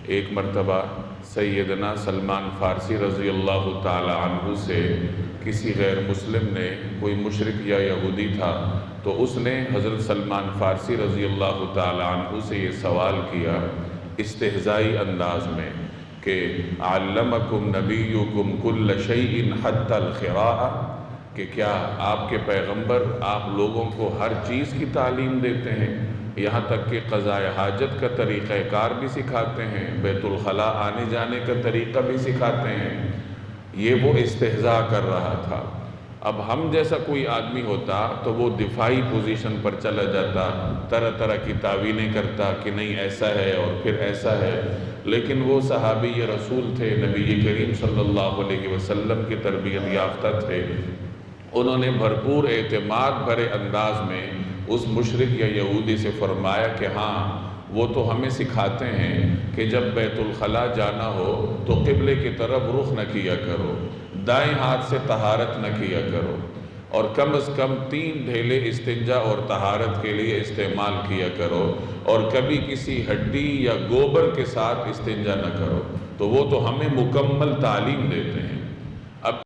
ایک مرتبہ سیدنا سلمان فارسی رضی اللہ تعالی عنہ سے کسی غیر مسلم نے، کوئی مشرک یا یہودی تھا، تو اس نے حضرت سلمان فارسی رضی اللہ تعالی عنہ سے یہ سوال کیا استہزائی انداز میں کہ علمکم نبیکم کل شیء حتی القراءۃ، کہ کیا آپ کے پیغمبر آپ لوگوں کو ہر چیز کی تعلیم دیتے ہیں، یہاں تک کہ قضاء حاجت کا طریقہ کار بھی سکھاتے ہیں، بیت الخلاء آنے جانے کا طریقہ بھی سکھاتے ہیں؟ یہ وہ استہزاء کر رہا تھا۔ اب ہم جیسا کوئی آدمی ہوتا تو وہ دفاعی پوزیشن پر چلا جاتا، طرح طرح کی تعویلیں کرتا کہ نہیں ایسا ہے اور پھر ایسا ہے، لیکن وہ صحابی رسول تھے، نبی کریم صلی اللہ علیہ وسلم کی تربیت یافتہ تھے۔ انہوں نے بھرپور اعتماد بھرے انداز میں اس مشرک یا یہودی سے فرمایا کہ ہاں وہ تو ہمیں سکھاتے ہیں کہ جب بیت الخلاء جانا ہو تو قبلے کی طرف رخ نہ کیا کرو، دائیں ہاتھ سے طہارت نہ کیا کرو، اور کم از کم 3 ڈھیلے استنجا اور طہارت کے لیے استعمال کیا کرو، اور کبھی کسی ہڈی یا گوبر کے ساتھ استنجا نہ کرو۔ تو وہ تو ہمیں مکمل تعلیم دیتے ہیں۔